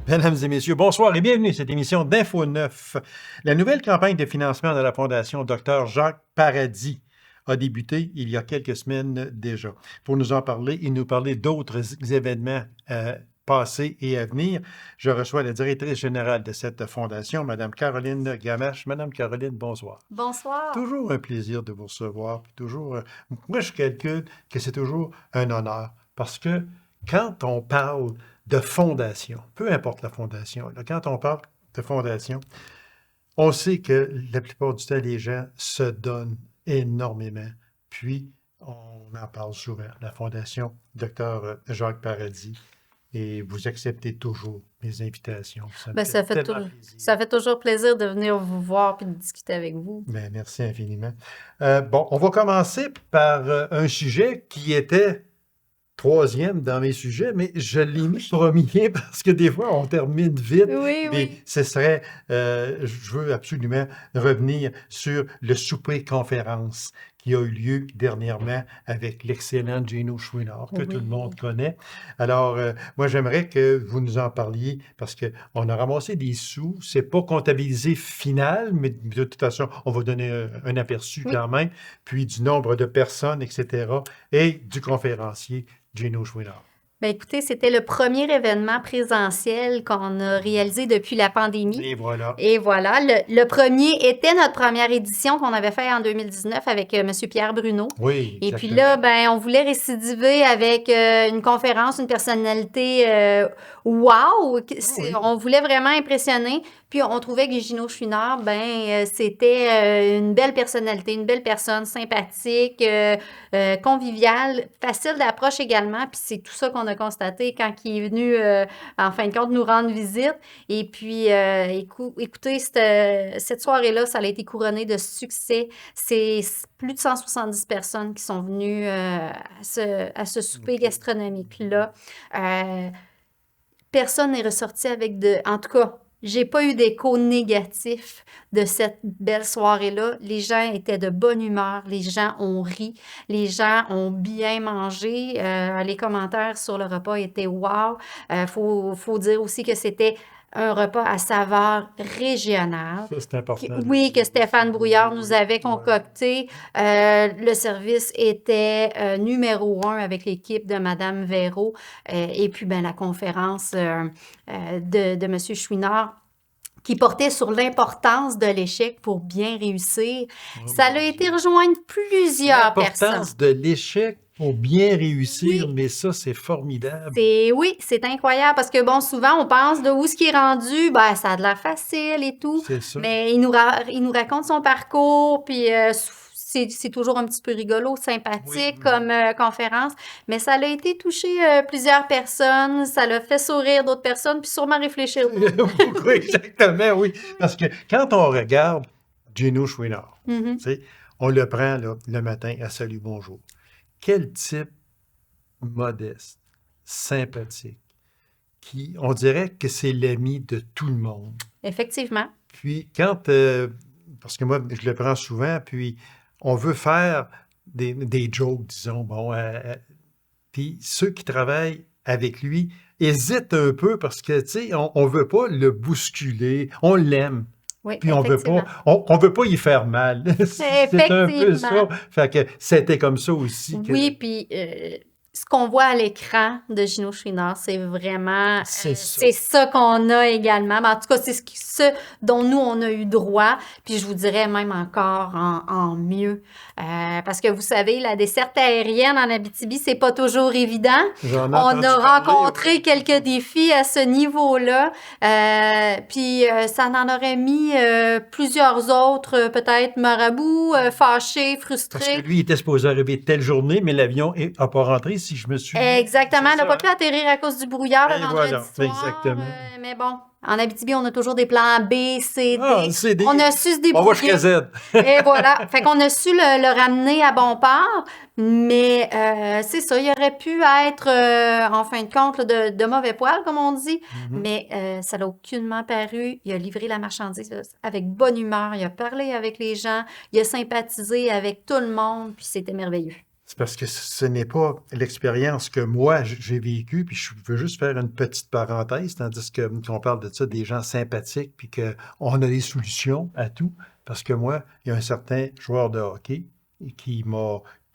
Mesdames et messieurs, bonsoir et bienvenue à cette émission d'Info 9. La nouvelle campagne de financement de la Fondation Dr Jacques Paradis a débuté il y a quelques semaines déjà. Pour nous en parler et nous parler d'autres événements passés et à venir, je reçois la directrice générale de cette fondation, Mme Caroline Gamache. Mme Caroline, bonsoir. Bonsoir. Toujours un plaisir de vous recevoir. Moi, je calcule que c'est toujours un honneur parce que quand on parle de fondation, peu importe la fondation, là, quand on parle de fondation, on sait que la plupart du temps, les gens se donnent énormément. Puis, on en parle souvent, la Fondation Dr Jacques Paradis. Et vous acceptez toujours mes invitations. Ça me fait tellement plaisir. Ça fait toujours plaisir de venir vous voir et de discuter avec vous. Bien, merci infiniment. On va commencer par un sujet qui était troisième dans mes sujets, mais je l'ai mis premier parce que des fois, on termine vite. Oui, Mais ce serait, je veux absolument revenir sur le souper conférence qui a eu lieu dernièrement avec l'excellent Gino Chouinard, que tout le monde connaît. Alors, moi, j'aimerais que vous nous en parliez parce qu'on a ramassé des sous. C'est pas comptabilisé final, mais de toute façon, on va donner un aperçu quand même, puis du nombre de personnes, etc., et du conférencier Gino Chouinard. Bien, écoutez, c'était le premier événement présentiel qu'on a réalisé depuis la pandémie. Et voilà. Et voilà, le premier était notre première édition qu'on avait fait en 2019 avec M. Pierre Bruno. Oui, exactement. Et puis là, ben, on voulait récidiver avec une conférence, une personnalité wow! Oui. On voulait vraiment impressionner. Puis on trouvait que Gino Chouinard, c'était une belle personnalité, une belle personne, sympathique, conviviale, facile d'approche également. Puis c'est tout ça qu'on a constaté quand il est venu, en fin de compte, nous rendre visite. Et puis, écoutez, cette soirée-là, ça a été couronné de succès. C'est plus de 170 personnes qui sont venues à ce souper gastronomique-là. Personne n'est ressorti avec en tout cas, j'ai pas eu d'écho négatif de cette belle soirée-là. Les gens étaient de bonne humeur, les gens ont ri, les gens ont bien mangé. Les commentaires sur le repas étaient wow. Faut dire aussi que c'était un repas à saveur régionale. Ça, c'est important. Oui, que Stéphane Brouillard nous avait concocté. Le service était numéro 1 avec l'équipe de Madame Véro. Et puis, la conférence de M. Chouinard qui portait sur l'importance de l'échec pour bien réussir. Ça a été rejoindre plusieurs personnes. L'importance de l'échec pour bien réussir, mais ça, c'est formidable. Oui, c'est incroyable parce que, souvent, on pense de où ce qui est rendu, ça a de l'air facile et tout. C'est ça. Mais il nous raconte son parcours, puis c'est toujours un petit peu rigolo, sympathique comme conférence. Mais ça a été toucher plusieurs personnes, ça l'a fait sourire d'autres personnes, puis sûrement réfléchir. Oui, exactement, oui. Parce que quand on regarde Gino Chouinard, on le prend là, le matin à Salut, bonjour. Quel type modeste, sympathique, qui, on dirait que c'est l'ami de tout le monde. Effectivement. Puis quand, parce que moi, je le prends souvent, puis on veut faire des jokes, disons, puis ceux qui travaillent avec lui hésitent un peu parce que, tu sais, on veut pas le bousculer, on l'aime. Oui, puis on veut pas y faire mal. C'est un peu ça. Fait que c'était comme ça aussi. Oui, puis ce qu'on voit à l'écran de Gino Chouinard, c'est vraiment... C'est ça qu'on a également. Mais en tout cas, c'est ce dont nous, on a eu droit. Puis je vous dirais même encore en mieux. Parce que vous savez, la desserte aérienne en Abitibi, c'est pas toujours évident. On a rencontré quelques défis à ce niveau-là. Puis ça en aurait mis plusieurs autres, peut-être marabouts, fâchés, frustrés. Parce que lui, il était supposé arriver telle journée, mais l'avion n'a pas rentré, si je me suis... Exactement, elle n'a pas pu atterrir à cause du brouillard le vendredi soir. Exactement. Mais bon, en Abitibi, on a toujours des plans B, C, D. On a su se débrouiller. On va jusqu'à Z. Et voilà. Fait qu'on a su le ramener à bon port. Mais c'est ça, il aurait pu être, en fin de compte, de mauvais poil, comme on dit. Mais ça n'a aucunement paru. Il a livré la marchandise avec bonne humeur. Il a parlé avec les gens. Il a sympathisé avec tout le monde. Puis c'était merveilleux. C'est parce que ce n'est pas l'expérience que moi j'ai vécue, puis je veux juste faire une petite parenthèse, tandis que qu'on parle de ça, des gens sympathiques, puis qu'on a des solutions à tout. Parce que moi, il y a un certain joueur de hockey qui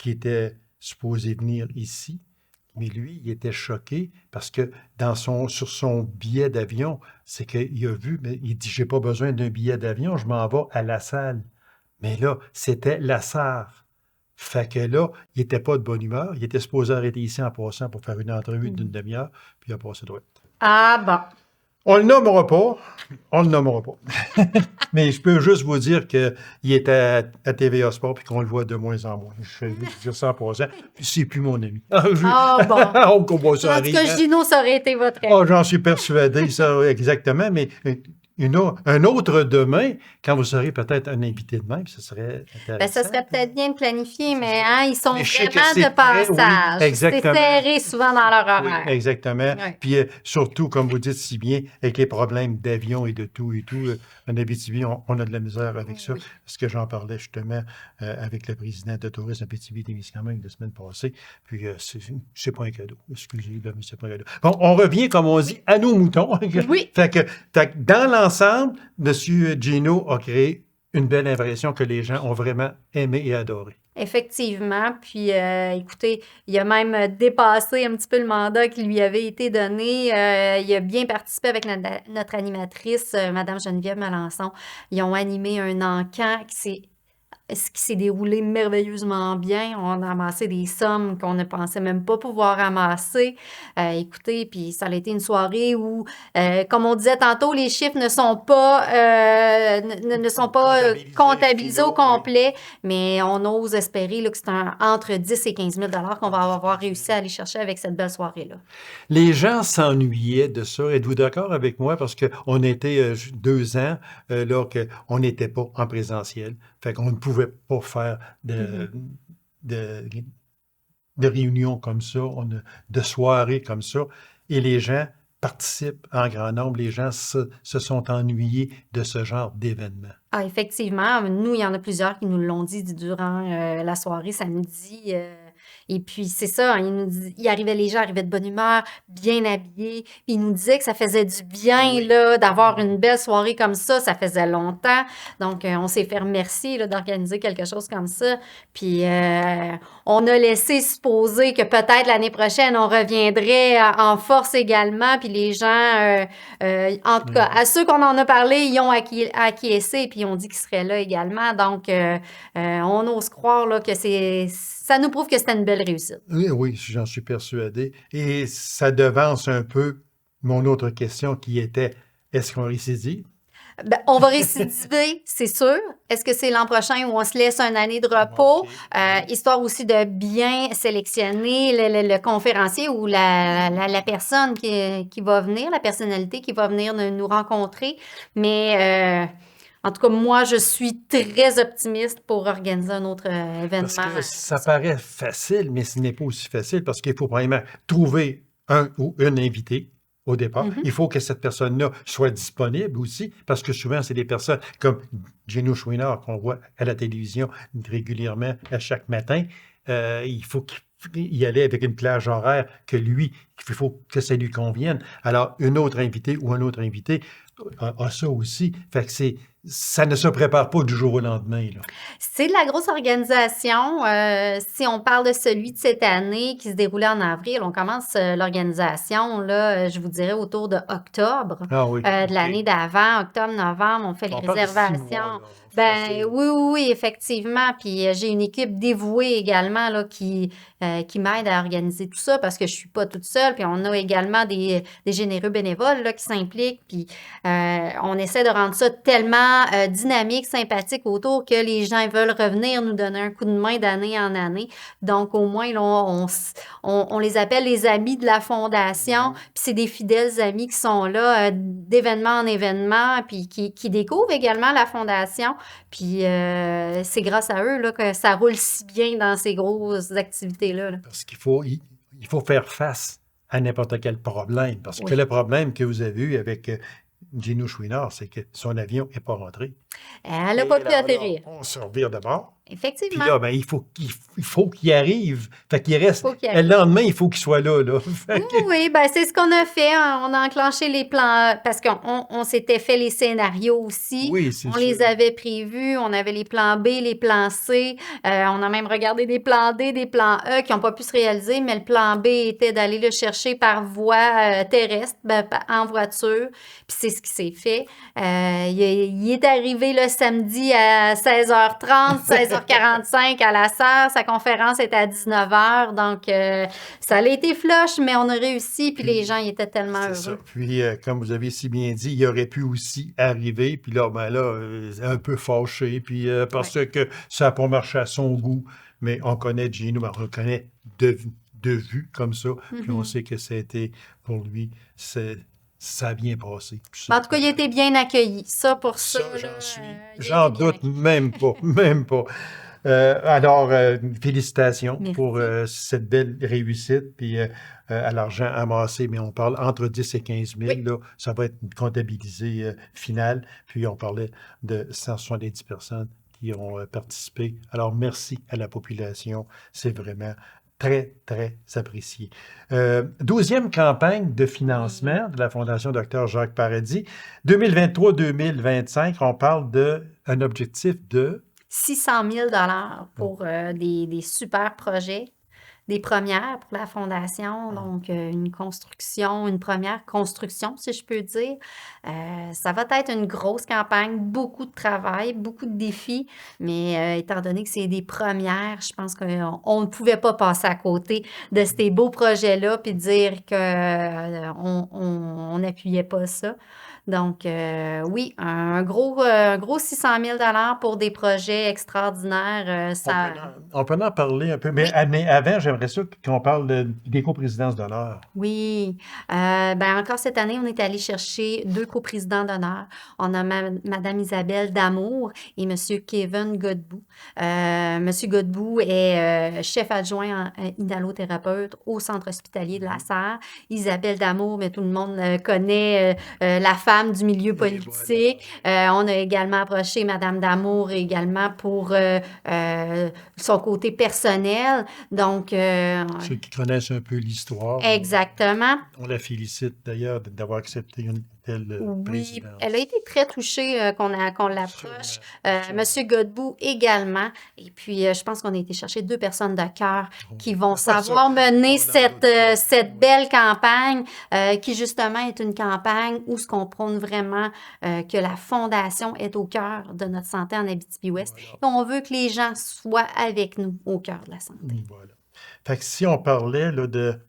était supposé venir ici, mais lui, il était choqué parce que sur son billet d'avion, c'est qu'il a vu, mais il dit, j'ai pas besoin d'un billet d'avion, je m'en vais à la salle. Mais là, c'était la SAR. Fait que là, il n'était pas de bonne humeur. Il était supposé arrêter ici en passant pour faire une entrevue d'une demi-heure, puis il a passé droit. Ah bon. On le nommera pas. On le nommera pas. Mais je peux juste vous dire qu'il était à TVA Sport puis qu'on le voit de moins en moins. Je vais dire ça en passant. Puis c'est plus mon ami. Ah bon. On comprend ça En tout arrive, cas, hein? Gino, ça aurait été votre Oh, j'en suis persuadé, ça, exactement. Mais un autre demain, quand vous serez peut-être un invité de même, ce serait Ben, intéressant. ça serait peut-être bien de planifier, mais hein, ils sont Mais je sais que vraiment c'est de passage. oui, exactement. C'est serré souvent dans leur Oui, horaire. exactement. Ouais. Puis surtout, comme vous dites si bien, avec les problèmes d'avion et de tout, en Abitibi, on a de la misère avec ça. Oui. Parce que j'en parlais justement avec le président de Tourisme Abitibi-Témiscamingue la semaine passée. Puis c'est pas un cadeau. Excusez, là, mais c'est pas un cadeau. Bon, on revient, comme on dit, à nos moutons. Oui. Fait que dans l'ensemble, M. Gino a créé une belle impression que les gens ont vraiment aimé et adoré. Effectivement. Puis, écoutez, il a même dépassé un petit peu le mandat qui lui avait été donné. Il a bien participé avec notre animatrice, Madame Geneviève Melançon. Ils ont animé un encan ce qui s'est déroulé merveilleusement bien. On a amassé des sommes qu'on ne pensait même pas pouvoir ramasser. Écoutez, puis ça a été une soirée où, comme on disait tantôt, les chiffres ne sont pas, ne sont pas comptabilisés au complet, mais on ose espérer là, que c'est entre 10 et 15 000 qu'on va avoir réussi à aller chercher avec cette belle soirée-là. Les gens s'ennuyaient de ça. Êtes-vous d'accord avec moi? Parce qu'on était 2 ans là qu'on n'était pas en présentiel. Fait qu'on ne pouvait pas faire de réunions comme ça, de soirées comme ça. Et les gens participent en grand nombre. Les gens se sont ennuyés de ce genre d'événement. Ah, effectivement. Nous, il y en a plusieurs qui nous l'ont dit durant la soirée samedi. Et puis, c'est ça, les gens arrivaient de bonne humeur, bien habillés. Puis, ils nous disaient que ça faisait du bien, là, d'avoir une belle soirée comme ça. Ça faisait longtemps. Donc, on s'est fait remercier, là, d'organiser quelque chose comme ça. Puis, on a laissé supposer que peut-être l'année prochaine, on reviendrait en force également. Puis, les gens, en tout cas, à ceux qu'on en a parlé, ils ont acquiescé. Puis, ils ont dit qu'ils seraient là également. Donc, on ose croire, là, que ça nous prouve que c'était une belle réussite. Oui, oui, j'en suis persuadé. Et ça devance un peu mon autre question qui était, est-ce qu'on récidive? Ben, on va récidiver, c'est sûr. Est-ce que c'est l'an prochain où on se laisse une année de repos? Histoire aussi de bien sélectionner le conférencier ou la personne qui va venir, la personnalité qui va venir nous rencontrer. Mais en tout cas, moi, je suis très optimiste pour organiser un autre événement. Parce que ça paraît facile, mais ce n'est pas aussi facile parce qu'il faut premièrement trouver un ou une invité au départ. Il faut que cette personne-là soit disponible aussi, parce que souvent, c'est des personnes comme Gino Chouinard qu'on voit à la télévision régulièrement à chaque matin. Il faut qu'il y allait avec une plage horaire que lui, il faut que ça lui convienne. Alors, une autre invitée ou un autre invité a ça aussi. Fait que ça ne se prépare pas du jour au lendemain, là. C'est de la grosse organisation. Si on parle de celui de cette année qui se déroulait en avril, on commence l'organisation, là, je vous dirais, autour de octobre de l'année d'avant, octobre-novembre, on fait les réservations. Oui, effectivement. Puis j'ai une équipe dévouée également là, qui m'aide à organiser tout ça parce que je suis pas toute seule. Puis on a également des généreux bénévoles là, qui s'impliquent. Puis on essaie de rendre ça tellement dynamique, sympathique autour que les gens veulent revenir nous donner un coup de main d'année en année. Donc au moins, là, on les appelle les amis de la Fondation. Puis c'est des fidèles amis qui sont là d'événement en événement puis qui découvrent également la Fondation. Puis c'est grâce à eux là, que ça roule si bien dans ces grosses activités-là. Parce qu'il faut faire face à n'importe quel problème. Parce que le problème que vous avez eu avec Gino Chouinard, c'est que son avion n'est pas rentré. Elle n'a pas pu atterrir. On se revire de bord. Puis Effectivement, là, ben, il faut qu'il arrive. Fait qu'il reste. faut qu'il Le arrive. lendemain, il faut qu'il soit là, là. Oui, Fait que- oui, ben c'est ce qu'on a fait, hein. On a enclenché les plans parce qu'on s'était fait les scénarios aussi. oui, c'est On sûr. les avait prévus. On avait les plans B, les plans C. On a même regardé des plans D, des plans E qui n'ont pas pu se réaliser, mais le plan B était d'aller le chercher par voie terrestre, en voiture. Puis c'est ce qui s'est fait. Il est arrivé le samedi à 16h30, 16h45 à la SER. Sa conférence était à 19h. Donc, ça a été flush, mais on a réussi, puis les gens ils étaient tellement C'est ça. heureux. Puis, comme vous avez si bien dit, il aurait pu aussi arriver. Puis là, ben là, un peu fâché. Puis, Ouais. parce que ça n'a pas marché à son goût. Mais on connaît Gino, ben, on le connaît de vue comme ça. Puis, on Mhm. sait que ça a été, pour lui, ça a bien passé. Puis Mais ça, en tout cas, il a été bien accueilli. Ça, pour ça, ça, là, j'en suis. il a J'en été bien doute accueilli. même pas. Même pas. Alors, félicitations pour Merci. cette belle réussite. Puis à l'argent amassé, mais on parle entre 10 et 15 000. Oui. Là, ça va être comptabilisé final. Puis on parlait de 170 personnes qui ont participé. Alors, merci à la population. C'est vraiment très, très apprécié. 12e campagne de Mhm. financement de la Fondation Dr Jacques Paradis. 2023-2025, on parle d'un objectif de 600 000 pour des super projets, des premières pour la fondation, donc une construction, une première construction, si je peux dire. Ça va être une grosse campagne, beaucoup de travail, beaucoup de défis, mais étant donné que c'est des premières, je pense qu'on ne pouvait pas passer à côté de ces beaux projets-là puis dire qu'on n'appuyait pas ça. Donc, oui, un gros 600 000 pour des projets extraordinaires, On peut en parler un peu, oui, mais avant, j'aimerais ça qu'on parle des coprésidences d'honneur. oui. Ben encore cette année, on est allé chercher 2 coprésidents d'honneur. On a Madame Isabelle Damour et Monsieur Kevin Godbout. Monsieur Godbout est chef adjoint en inhalothérapeute au centre hospitalier de la Serre. Isabelle Damour, mais tout le monde connaît la femme du milieu Et voilà. politique. On a également approché Madame Damour également pour son côté personnel. Donc, Ceux qui connaissent un peu l'histoire, exactement. on la félicite d'ailleurs d'avoir accepté une telle Oui, elle a présidence. été très touchée qu'on l'approche. Monsieur Godbout également. Et puis, je pense qu'on a été chercher 2 personnes de cœur qui vont Ça, savoir mener on n'en doute pas. cette Oui. belle campagne qui, justement, est une campagne où ce qu'on prône vraiment que la Fondation est au cœur de notre santé en Abitibi-Ouest. Voilà. Et on veut que les gens soient avec nous au cœur de la santé. Voilà. Fait que si on parlait là, de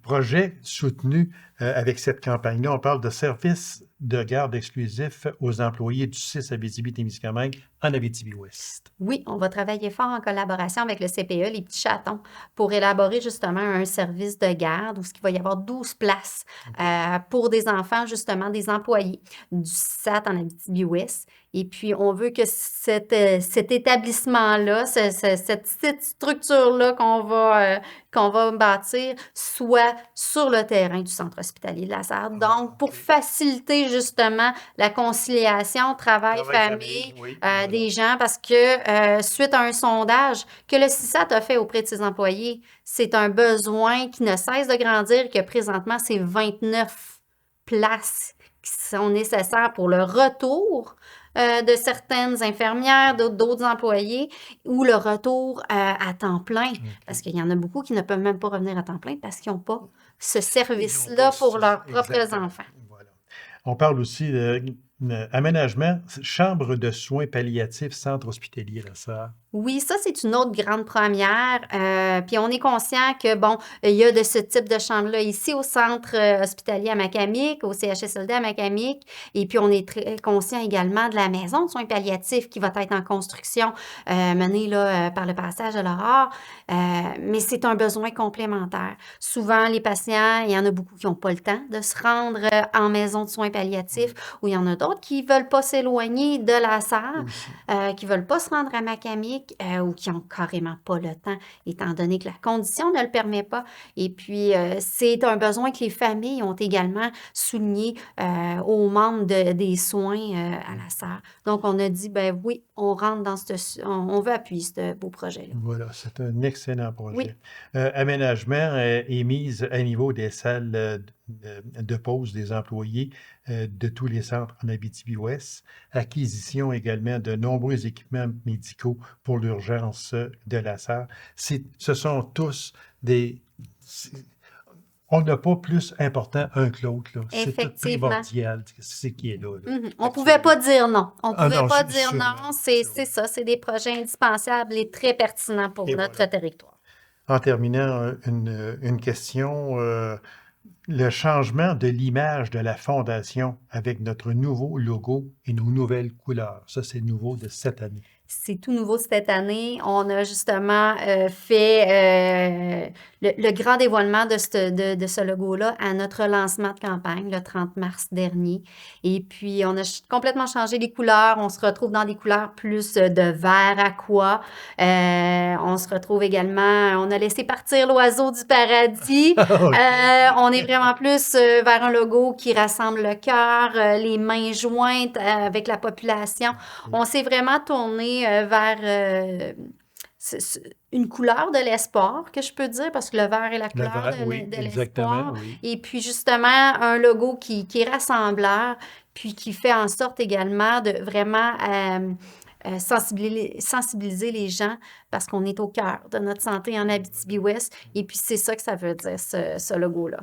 projets soutenus avec cette campagne-là, on parle de services de garde exclusifs aux employés du 6 Abitibi-Témiscamingue en Abitibi-Ouest. Oui, on va travailler fort en collaboration avec le CPE, les petits chatons, pour élaborer justement un service de garde où il va y avoir 12 places pour des enfants, justement, des employés du SAT en Abitibi-Ouest. Et puis, on veut que cet établissement-là, cette petite structure-là qu'on va bâtir soit sur le terrain du centre hospitalier de la Sarre. Donc, pour faciliter justement la conciliation travail-famille oui. des gens, parce que suite à un sondage que le CISAT a fait auprès de ses employés, c'est un besoin qui ne cesse de grandir, que présentement, c'est 29 places qui sont nécessaires pour le retour de certaines infirmières, d'autres employés, ou le retour à temps plein, parce qu'il y en a beaucoup qui ne peuvent même pas revenir à temps plein parce qu'ils n'ont pas ce service-là pour leurs propres enfants. Voilà. On parle aussi d'aménagement, chambre de soins palliatifs, centre hospitalier La Sarre. Oui, ça, c'est une autre grande première. Puis on est conscient que, bon, il y a de ce type de chambre-là ici au centre hospitalier à Macamic, au CHSLD à Macamic. Et puis on est très conscient également de la maison de soins palliatifs qui va être en construction, menée là, par le passage de l'Aurore. Mais c'est un besoin complémentaire. Souvent, les patients, il y en a beaucoup qui n'ont pas le temps de se rendre en maison de soins palliatifs, ou il y en a d'autres qui ne veulent pas s'éloigner de la Sarre, qui ne veulent pas se rendre à Macamic. pratique ou qui n'ont carrément pas le temps, étant donné que la condition ne le permet pas. Et puis, c'est un besoin que les familles ont également souligné aux membres des soins à la SAR. Donc, on a dit, ben oui, on rentre dans on veut appuyer ce beau projet-là. Voilà, c'est un excellent Oui. projet. Aménagement est mise à niveau des salles de pause des employés de tous les centres en Abitibi-Ouest. Acquisition également de nombreux équipements médicaux pour l'urgence de la SAR. Ce sont tous on n'a pas plus important un que l'autre, là. C'est tout Effectivement. primordial, c'est ce qui est là. On ne pouvait pas dire non. On ne Ah pouvait non, pas c'est dire sûrement, non. C'est sûrement. ça. C'est des projets indispensables et très pertinents pour Et notre voilà. territoire. En terminant, une question. Le changement de l'image de la fondation avec notre nouveau logo et nos nouvelles couleurs. Ça, c'est nouveau de cette année. C'est tout nouveau cette année. On a justement fait le grand dévoilement de ce logo-là à notre lancement de campagne le 30 mars dernier. Et puis, on a complètement changé les couleurs. On se retrouve dans des couleurs plus de vert aqua. On se retrouve également, on a laissé partir l'oiseau du paradis. On est vraiment plus vers un logo qui rassemble le cœur, les mains jointes avec la population. On s'est vraiment tourné vers une couleur de l'espoir, que je peux dire, parce que le vert est la couleur Oui, de exactement, l'espoir. oui. Et puis, justement, un logo qui est rassembleur, puis qui fait en sorte également de vraiment sensibiliser les gens parce qu'on est au cœur de notre santé en Abitibi-Ouest. Et puis, c'est ça que ça veut dire, ce logo-là.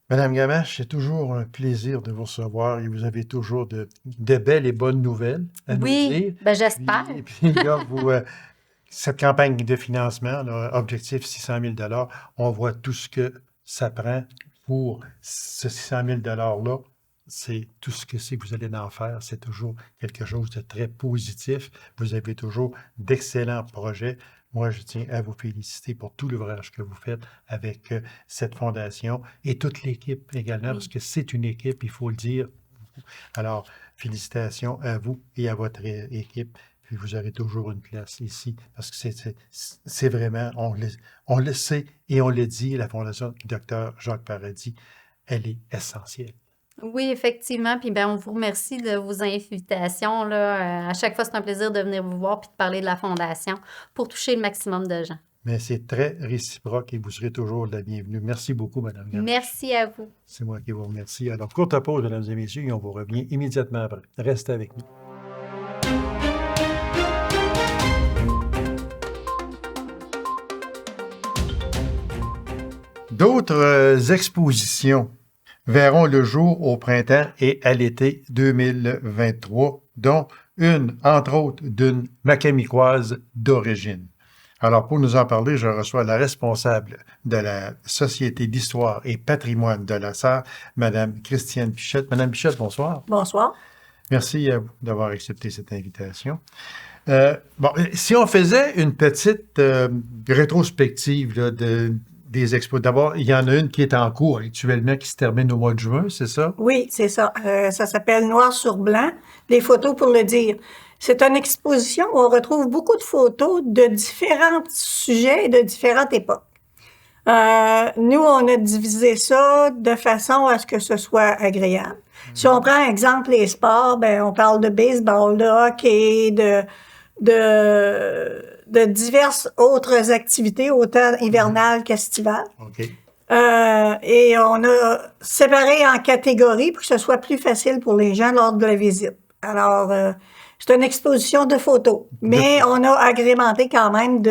Madame Gamache, c'est toujours un plaisir de vous recevoir et vous avez toujours de belles et bonnes nouvelles à nous dire. Oui, ben j'espère. Puis là, cette campagne de financement, là, objectif 600 000 on voit tout ce que ça prend pour ce 600 000 $-là. C'est tout ce que c'est que vous allez en faire. C'est toujours quelque chose de très positif. Vous avez toujours d'excellents projets. Moi, je tiens à vous féliciter pour tout l'ouvrage que vous faites avec cette fondation et toute l'équipe également, parce que c'est une équipe, il faut le dire. Alors, félicitations à vous et à votre équipe. Puis vous aurez toujours une place ici, parce que c'est vraiment, on le sait et on le dit, la Fondation Dr Jacques Paradis, elle est essentielle. Oui, effectivement. Puis ben, on vous remercie de vos invitations, là. À chaque fois, c'est un plaisir de venir vous voir puis de parler de la Fondation pour toucher le maximum de gens. Mais c'est très réciproque et vous serez toujours la bienvenue. Merci beaucoup, Mme Gamache. Merci à vous. C'est moi qui vous remercie. Alors, courte pause, mesdames et messieurs, et on vous revient immédiatement après. Restez avec nous. D'autres expositions verront le jour au printemps et à l'été 2023, dont une, entre autres, d'une macamicoise d'origine. Alors, pour nous en parler, je reçois la responsable de la Société d'histoire et patrimoine de la SAR, Mme Christiane Pichette. Mme Pichette, bonsoir. Bonsoir. Merci à vous d'avoir accepté cette invitation. Si on faisait une petite rétrospective là, des expos. D'abord, il y en a une qui est en cours actuellement, qui se termine au mois de juin, c'est ça? Oui, c'est ça. Ça s'appelle Noir sur blanc, les photos pour le dire. C'est une exposition où on retrouve beaucoup de photos de différents sujets et de différentes époques. Nous, on a divisé ça de façon à ce que ce soit agréable. Si on prend exemple les sports, ben on parle de baseball, de hockey, de diverses autres activités, autant hivernales qu'estivales. OK. Et on a séparé en catégories pour que ce soit plus facile pour les gens lors de la visite. Alors, c'est une exposition de photos, mais on a agrémenté quand même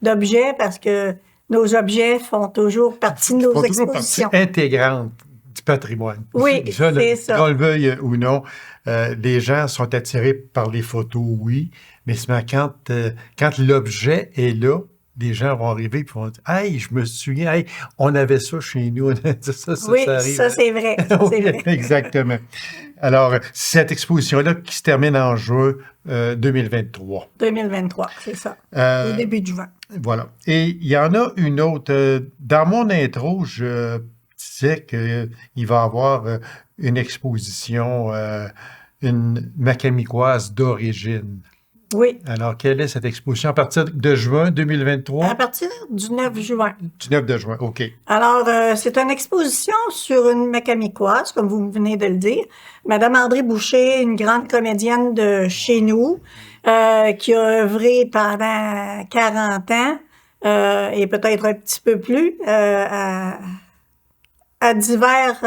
d'objets parce que nos objets font toujours partie de nos expositions. Partie intégrante du patrimoine. Oui, c'est ça. Qu'on le veuille ou non, les gens sont attirés par les photos, oui, mais quand l'objet est là, les gens vont arriver et vont dire « Hey, je me souviens, hey, on avait ça chez nous. » Oui, ça arrive. Ça c'est vrai. Oui, exactement. Alors, cette exposition-là qui se termine en juin 2023. 2023, c'est ça. Au début de juin. Voilà. Et il y en a une autre. Dans mon intro, je disais qu'il va y avoir une exposition, une macamicoise d'origine. Oui, Alors, quelle est cette exposition à partir de juin 2023? à partir du 9 juin. Du 9 de juin, OK. Alors, c'est une exposition sur une Macamicoise, comme vous venez de le dire. Madame André Boucher, une grande comédienne de chez nous, qui a œuvré pendant 40 ans, et peut-être un petit peu plus, à divers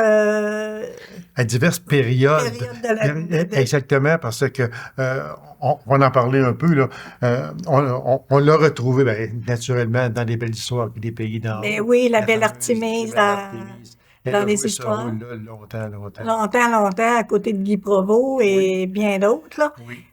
À diverses périodes. périodes de la... Exactement, parce que on va en parler un peu, là. On l'a retrouvé, naturellement, dans les belles histoires des pays d'en Mais haut. oui, la La belle fameuse Artémise, belle Artémise. Elle dans a les joué ce histoires. rôle-là longtemps. Longtemps, à côté de Guy Provost et bien d'autres, là. Oui.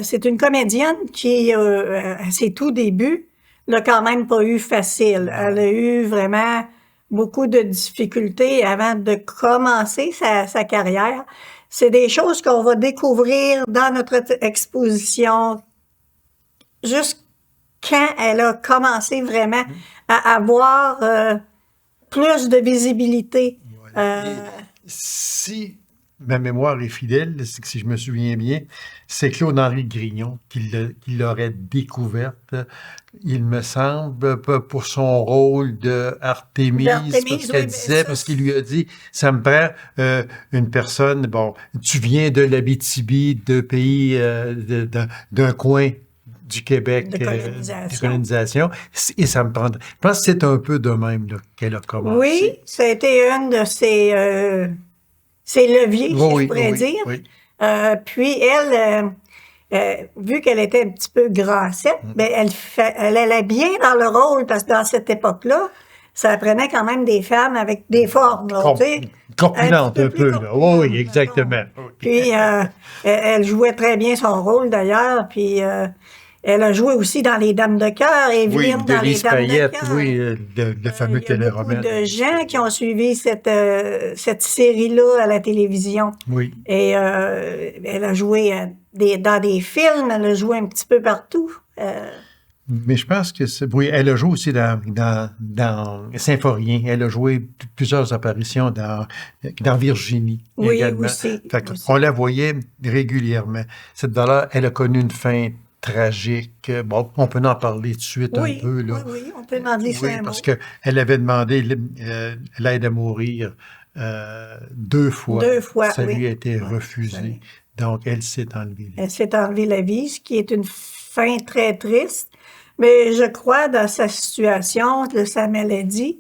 C'est une comédienne qui, à ses tout débuts, l'a quand même pas eu facile. Elle a eu vraiment beaucoup de difficultés avant de commencer sa carrière. C'est des choses qu'on va découvrir dans notre exposition juste quand elle a commencé vraiment à avoir plus de visibilité. Voilà. Et si ma mémoire est fidèle, c'est que si je me souviens bien, c'est Claude-Henri Grignon qui l'aurait découverte, il me semble, pour son rôle de Artémise, parce qu'elle disait, parce qu'il lui a dit, ça me prend une personne, bon, tu viens de l'Abitibi, de pays, d'un coin du Québec, De colonisation. de colonisation, et ça me prend. Je pense que c'est un peu de même là, qu'elle a commencé. Oui, ça a été une de ses leviers, si je pourrais dire. Oui. Puis elle, vu qu'elle était un petit peu grassette, ben elle allait bien dans le rôle, parce que dans cette époque-là, ça prenait quand même des femmes avec des formes, là, tu sais. Corpulente un peu, là. Oui, exactement. Puis elle jouait très bien son rôle, d'ailleurs, puis elle a joué aussi dans Les Dames de cœur, Evelyne dans Les Lise Dames Payette, de cœur. oui, le fameux Il y a téléroman. beaucoup de gens qui ont suivi cette série-là à la télévision. Oui. Et elle a joué dans des films, elle a joué un petit peu partout. Mais je pense que oui, elle a joué aussi dans Symphorien. Elle a joué plusieurs apparitions dans Virginie Oui, également. aussi. On la voyait régulièrement. Cette valeur, elle a connu une fin tragique. Bon, on peut en parler tout de suite un peu, là. Oui, on peut demander ça un parce mot. qu'elle avait demandé l'aide à mourir 2 fois. 2 fois, Ça oui. lui a été Ouais, refusé. Donc, elle s'est enlevée. Elle s'est enlevée la vie, ce qui est une fin très triste. Mais je crois, dans sa situation, de sa maladie,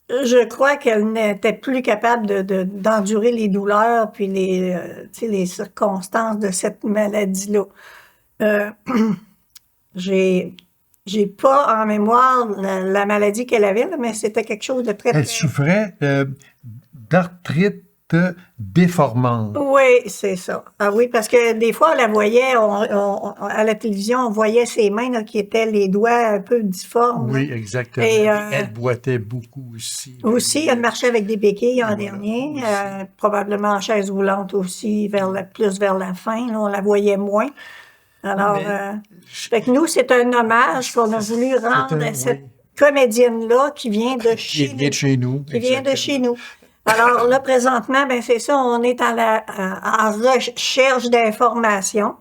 je crois qu'elle n'était plus capable d'endurer les douleurs puis les circonstances de cette maladie-là. J'ai pas en mémoire la maladie qu'elle avait, là, mais c'était quelque chose de très... Elle souffrait d'arthrite déformante. Oui, c'est ça. Ah oui, parce que des fois, on la voyait, à la télévision, on voyait ses mains là, qui étaient les doigts un peu difformes. Oui, là. exactement. Et, elle boitait beaucoup aussi. Aussi, elle marchait avec des béquilles en dernier, probablement en chaise roulante aussi, plus vers la fin. Là, on la voyait moins. Alors, fait que nous, c'est un hommage qu'on a voulu rendre à cette comédienne-là qui vient de chez nous. Qui vient de chez nous. Qui vient de chez nous. Alors là, présentement, ben c'est ça, on est en recherche d'informations.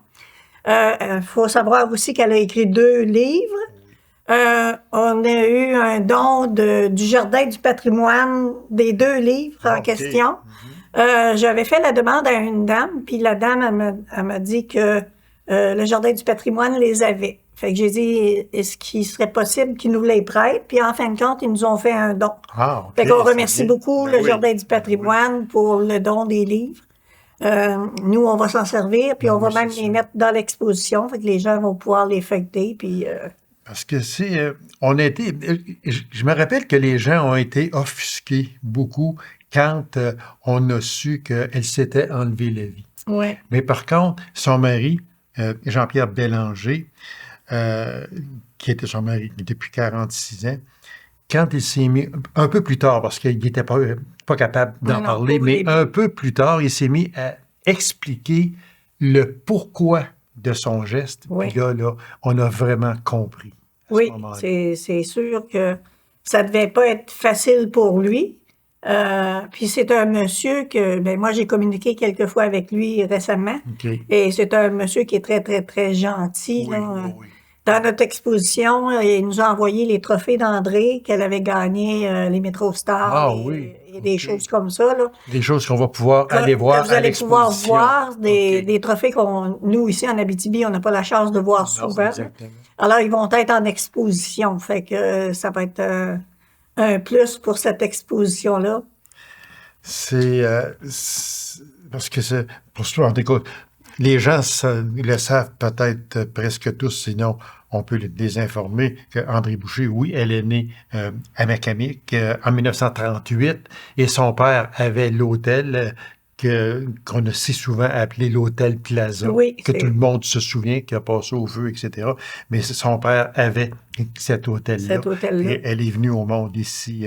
Faut savoir aussi qu'elle a écrit 2 livres. On a eu un don du Jardin du patrimoine des 2 livres en question. J'avais fait la demande à une dame, puis la dame, elle m'a dit que le Jardin du patrimoine les avait. Fait que j'ai dit, est-ce qu'il serait possible qu'ils nous les prêtent? Puis en fin de compte, ils nous ont fait un don. Ah, OK. Fait qu'on remercie beaucoup Ben le Jardin du patrimoine pour le don des livres. Nous, on va s'en servir, puis on va même les mettre dans l'exposition. Fait que les gens vont pouvoir les feuilleter, puis... Parce que on a été... Je me rappelle que les gens ont été offusqués beaucoup quand on a su qu'elle s'était enlevé la vie. Ouais. Mais par contre, son mari, Jean-Pierre Bélanger, qui était son mari depuis 46 ans, quand il s'est mis, un peu plus tard, parce qu'il n'était pas capable d'en parler, mais un peu plus tard, il s'est mis à expliquer le pourquoi de son geste. Oui. Puis là, on a vraiment compris. Oui, c'est sûr que ça devait pas être facile pour lui. Puis c'est un monsieur que, ben moi, j'ai communiqué quelques fois avec lui récemment. OK. Et c'est un monsieur qui est très, très, très gentil. Oui, Là. oui, oui. Dans notre exposition, il nous a envoyé les trophées d'André qu'elle avait gagné les Métro Stars Ah oui, et des OK. choses comme ça. Là. Des choses qu'on va pouvoir aller voir Vous à allez pouvoir l'exposition. voir OK. des trophées nous, ici en Abitibi, on n'a pas la chance de voir Non, souvent. exactement. Alors, ils vont être en exposition. Fait que ça va être un plus pour cette exposition-là. Parce que c'est pour ça, en tout cas, les gens le savent peut-être presque tous, sinon on peut les informer qu'André Boucher, oui, elle est née à Macamic en 1938 et son père avait l'hôtel qu'on a si souvent appelé l'hôtel Plaza, Oui, que tout le monde se souvient, qui a passé au feu, etc. Mais son père avait cet hôtel-là. Cet hôtel-là. Et elle est venue au monde ici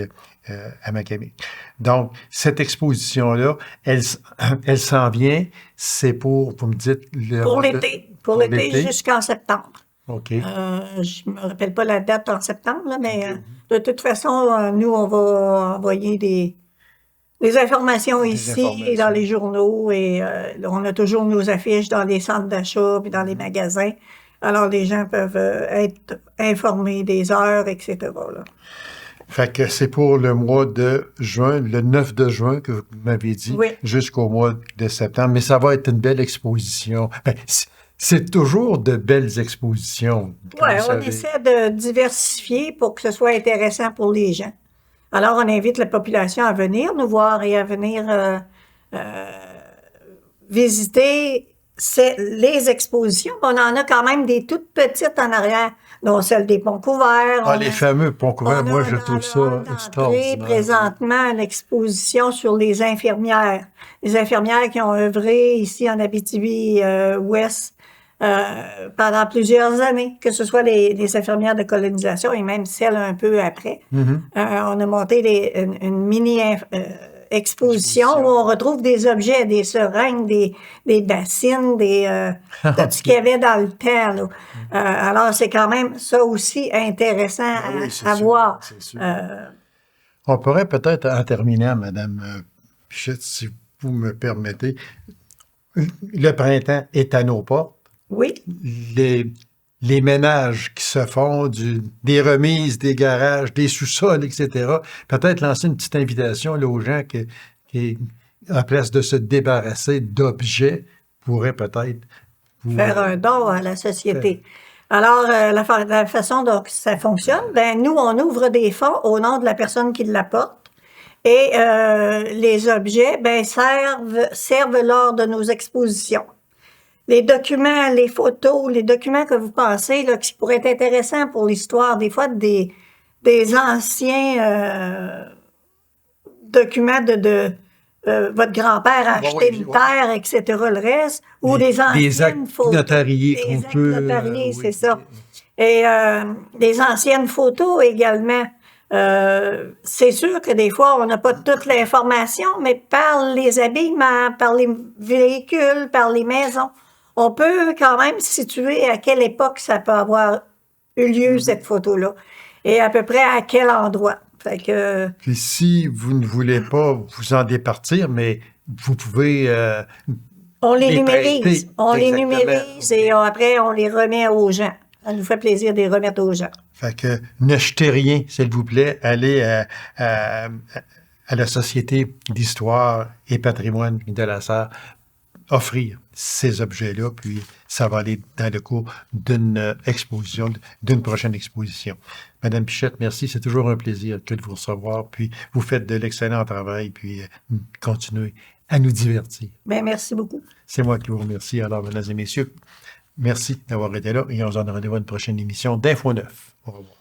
à Macamic. Donc, cette exposition-là, elle s'en vient, c'est vous me dites... Pour l'été. Pour l'été jusqu'en septembre. OK. Je me rappelle pas la date en septembre, là, mais de toute façon, nous, on va envoyer des informations ici et dans les journaux. Et on a toujours nos affiches dans les centres d'achat et dans les magasins. Alors, les gens peuvent être informés des heures, etc. Là. Fait que c'est pour le mois de juin, le 9 de juin que vous m'avez dit, Oui. jusqu'au mois de septembre. Mais ça va être une belle exposition. Ben, c'est toujours de belles expositions. Oui, on essaie de diversifier pour que ce soit intéressant pour les gens. Alors, on invite la population à venir nous voir et à venir visiter les expositions. On en a quand même des toutes petites en arrière, dont celle des ponts couverts. Ah, les fameux ponts couverts, moi, je trouve ça extraordinaire. Présentement, l'exposition sur les infirmières. Les infirmières qui ont œuvré ici en Abitibi-Ouest pendant plusieurs années, que ce soit les infirmières de colonisation et même celles un peu après. Mm-hmm. On a monté une mini exposition où on retrouve des objets, des seringues, des bassines, de tout ce qu'il y avait dans le temps. Là. Alors, c'est quand même ça aussi intéressant à voir. On pourrait peut-être en terminer, Mme Pichette, si vous me permettez. Le printemps est à nos portes. Oui. Les ménages qui se font, des remises, des garages, des sous-sols, etc. Peut-être lancer une petite invitation là, aux gens qui, en place de se débarrasser d'objets, pourraient peut-être faire un don à la société. Alors, la façon dont ça fonctionne, ben nous, on ouvre des fonds au nom de la personne qui l'apporte. Et les objets ben, servent lors de nos expositions. Les documents, les photos, les documents que vous pensez là, qui pourraient être intéressants pour l'histoire, des fois des anciens documents de votre grand-père a acheté une terre, etc., le reste, ou des anciennes photos. Notariés des actes notariés, c'est ça. Et des anciennes photos également. C'est sûr que des fois, on n'a pas toute l'information, mais par les habillements, par les véhicules, par les maisons, on peut quand même situer à quelle époque ça peut avoir eu lieu, cette photo-là, et à peu près à quel endroit. Fait que... Puis si vous ne voulez pas vous en départir, mais vous pouvez... on les numérise. On les numérise et après, on les remet aux gens. Ça nous fait plaisir de les remettre aux gens. Fait que ne jetez rien, s'il vous plaît. Allez à la Société d'histoire et patrimoine de la Sarre offrir ces objets-là, puis ça va aller dans le cours d'une exposition, d'une prochaine exposition. Madame Pichette, merci. C'est toujours un plaisir que de vous recevoir. Puis vous faites de l'excellent travail, puis continuez à nous divertir. Bien, merci beaucoup. C'est moi qui vous remercie. Alors, mesdames et messieurs, merci d'avoir été là et on se donne rendez-vous à une prochaine émission d'Info 9. Au revoir.